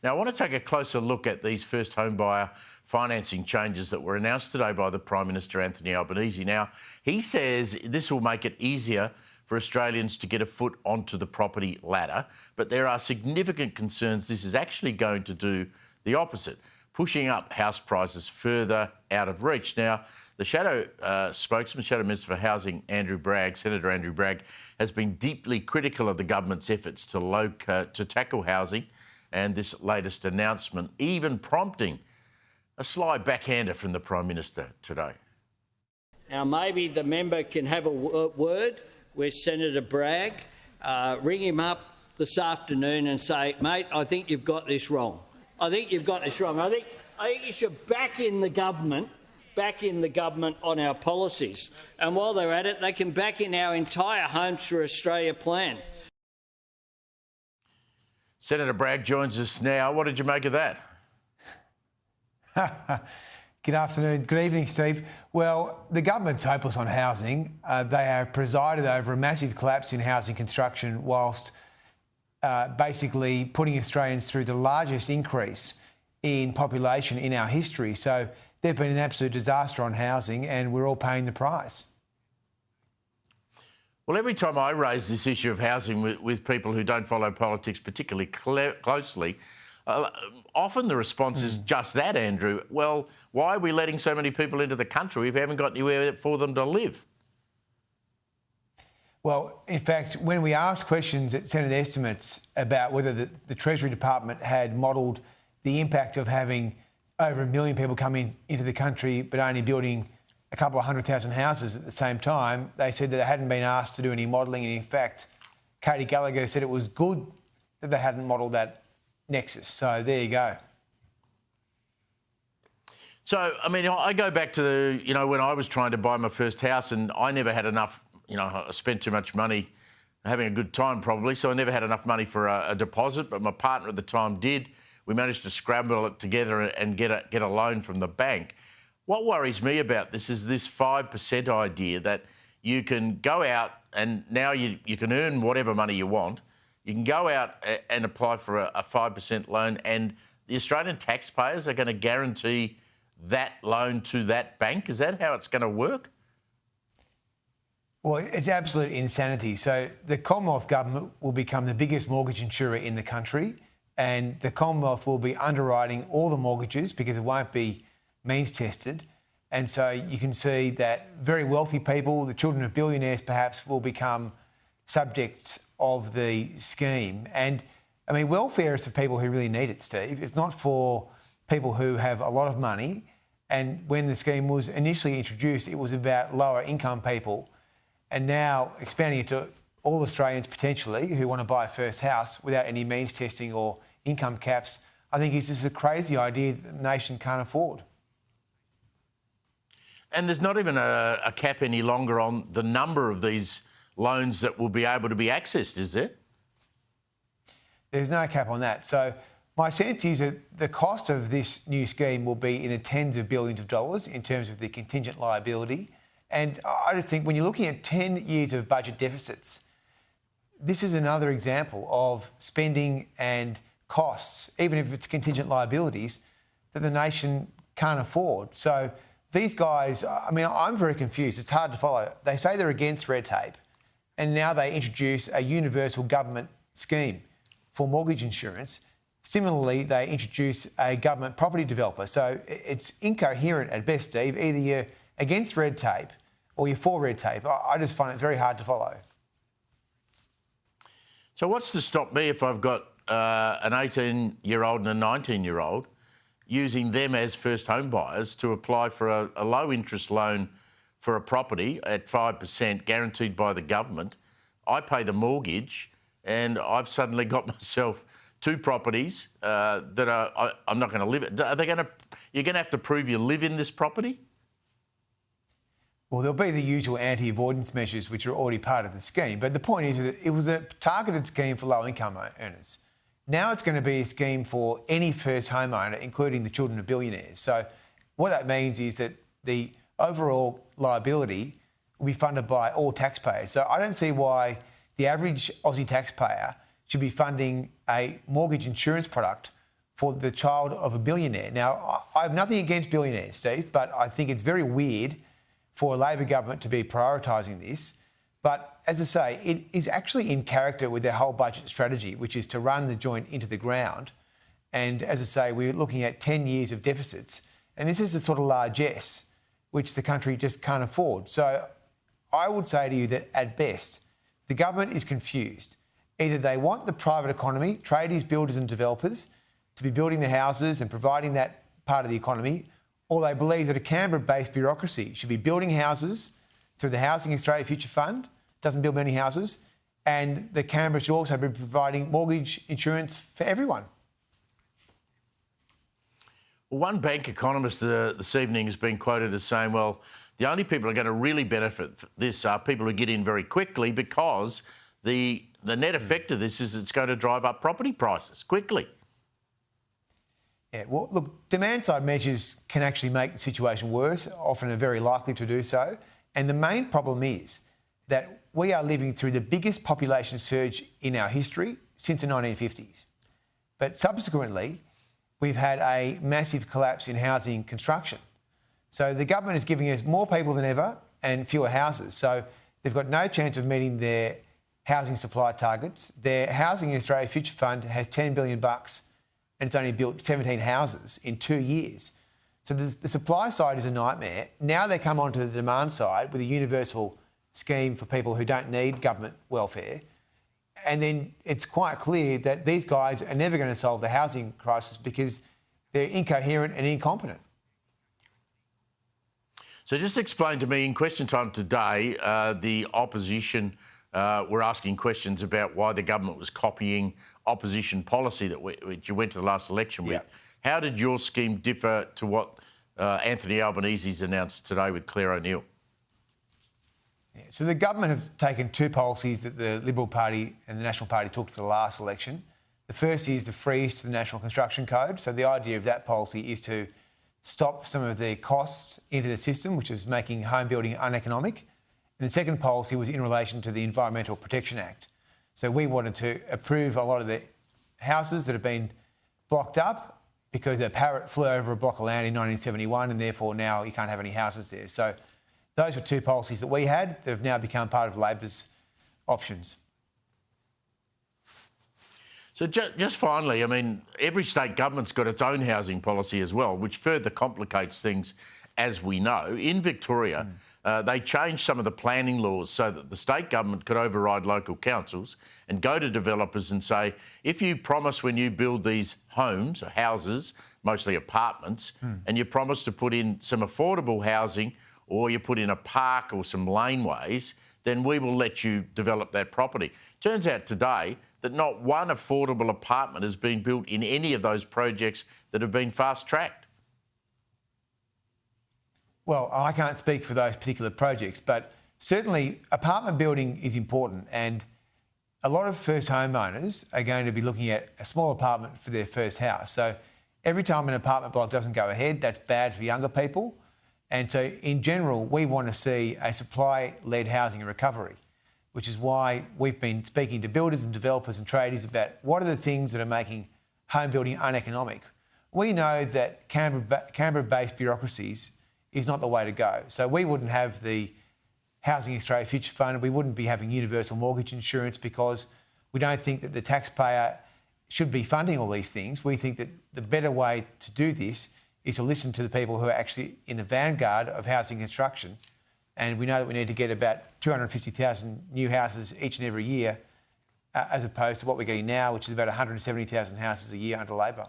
Now, I want to take a closer look at these first home buyer financing changes that were announced today by the Prime Minister, Anthony Albanese. Now, he says this will make it easier for Australians to get a foot onto the property ladder, but there are significant concerns this is actually going to do the opposite, pushing up house prices further out of reach. Now, the Shadow Minister for Housing, Senator Andrew Bragg, has been deeply critical of the government's efforts to tackle housing, and this latest announcement even prompting a sly backhander from the Prime Minister today. Now, maybe the member can have a word with Senator Bragg, ring him up this afternoon and say, mate, I think you've got this wrong. I think you've got this wrong. I think you should back in the government on our policies. And while they're at it, they can back in our entire Homes for Australia plan. Senator Bragg joins us now. What did you make of that? Good afternoon. Good evening, Steve. Well, the government's hopeless on housing. They have presided over a massive collapse in housing construction whilst basically putting Australians through the largest increase in population in our history. So they've been an absolute disaster on housing, and we're all paying the price. Well, every time I raise this issue of housing with people who don't follow politics particularly closely, often the response is just that, Andrew. Well, why are we letting so many people into the country if we haven't got anywhere for them to live? Well, in fact, when we asked questions at Senate Estimates about whether the Treasury Department had modelled the impact of having over 1 million people come into the country but only building a couple of 100,000 houses at the same time, they said that they hadn't been asked to do any modelling. And in fact, Katie Gallagher said it was good that they hadn't modelled that nexus. So there you go. So, I mean, I go back to, when I was trying to buy my first house, and I never had enough, I spent too much money having a good time probably, so I never had enough money for a deposit, but my partner at the time did. We managed to scramble it together and get a loan from the bank. What worries me about this is this 5% idea that you can go out and now you can earn whatever money you want. You can go out and apply for a 5% loan, and the Australian taxpayers are going to guarantee that loan to that bank. Is that how it's going to work? Well, it's absolute insanity. So the Commonwealth Government will become the biggest mortgage insurer in the country, and the Commonwealth will be underwriting all the mortgages because it won't be means tested. And so you can see that very wealthy people, the children of billionaires perhaps, will become subjects of the scheme. And I mean, welfare is for people who really need it, Steve. It's not for people who have a lot of money. And when the scheme was initially introduced, it was about lower income people. And now expanding it to all Australians potentially who want to buy a first house without any means testing or income caps, I think is just a crazy idea that the nation can't afford. And there's not even a cap any longer on the number of these loans that will be able to be accessed, is there? There's no cap on that. So my sense is that the cost of this new scheme will be in the tens of billions of dollars in terms of the contingent liability. And I just think when you're looking at 10 years of budget deficits, this is another example of spending and costs, even if it's contingent liabilities, that the nation can't afford. So these guys, I mean, I'm very confused. It's hard to follow. They say they're against red tape, and now they introduce a universal government scheme for mortgage insurance. Similarly, they introduce a government property developer. So it's incoherent at best, Steve. Either you're against red tape or you're for red tape. I just find it very hard to follow. So what's to stop me if I've got an 18-year-old and a 19-year-old using them as first home buyers to apply for a low-interest loan for a property at 5% guaranteed by the government? I pay the mortgage and I've suddenly got myself two properties that I'm not going to live in. You're going to have to prove you live in this property? Well, there'll be the usual anti-avoidance measures which are already part of the scheme. But the point is that it was a targeted scheme for low-income earners. Now it's going to be a scheme for any first homeowner, including the children of billionaires. So what that means is that the overall liability will be funded by all taxpayers. So I don't see why the average Aussie taxpayer should be funding a mortgage insurance product for the child of a billionaire. Now, I have nothing against billionaires, Steve, but I think it's very weird for a Labor government to be prioritising this. But as I say, it is actually in character with their whole budget strategy, which is to run the joint into the ground. And as I say, we're looking at 10 years of deficits. And this is the sort of largesse which the country just can't afford. So I would say to you that at best, the government is confused. Either they want the private economy, tradies, builders and developers, to be building the houses and providing that part of the economy, or they believe that a Canberra-based bureaucracy should be building houses through the Housing Australia Future Fund, doesn't build many houses, and the Canberra should also be providing mortgage insurance for everyone. Well, one bank economist this evening has been quoted as saying, well, the only people who are going to really benefit from this are people who get in very quickly, because the net effect of this is it's going to drive up property prices quickly. Yeah, well, look, demand-side measures can actually make the situation worse, often are very likely to do so. And the main problem is that we are living through the biggest population surge in our history since the 1950s. But subsequently, we've had a massive collapse in housing construction. So the government is giving us more people than ever and fewer houses. So they've got no chance of meeting their housing supply targets. Their Housing Australia Future Fund has $10 billion and it's only built 17 houses in 2 years. So the supply side is a nightmare. Now they come onto the demand side with a universal scheme for people who don't need government welfare. And then it's quite clear that these guys are never going to solve the housing crisis because they're incoherent and incompetent. So just explain to me, in question time today, the opposition were asking questions about why the government was copying opposition policy which you went to the last election with. Yep. How did your scheme differ to what Anthony Albanese's announced today with Claire O'Neill? Yeah, so the government have taken two policies that the Liberal Party and the National Party took for the last election. The first is the freeze to the National Construction Code. So the idea of that policy is to stop some of the costs into the system, which is making home building uneconomic. And the second policy was in relation to the Environmental Protection Act. So we wanted to approve a lot of the houses that have been blocked up because a parrot flew over a block of land in 1971 and therefore now you can't have any houses there. So those were two policies that we had that have now become part of Labor's options. So just finally, I mean, every state government's got its own housing policy as well, which further complicates things, as we know. In Victoria, they changed some of the planning laws so that the state government could override local councils and go to developers and say, if you promise when you build these homes or houses, mostly apartments, and you promise to put in some affordable housing or you put in a park or some laneways, then we will let you develop that property. Turns out today that not one affordable apartment has been built in any of those projects that have been fast-tracked. Well, I can't speak for those particular projects, but certainly apartment building is important, and a lot of first homeowners are going to be looking at a small apartment for their first house. So every time an apartment block doesn't go ahead, that's bad for younger people. And so in general, we want to see a supply-led housing recovery, which is why we've been speaking to builders and developers and tradies about what are the things that are making home building uneconomic. We know that Canberra-based bureaucracies is not the way to go. So we wouldn't have the Housing Australia Future Fund, we wouldn't be having universal mortgage insurance because we don't think that the taxpayer should be funding all these things. We think that the better way to do this is to listen to the people who are actually in the vanguard of housing construction. And we know that we need to get about 250,000 new houses each and every year, as opposed to what we're getting now, which is about 170,000 houses a year under Labor.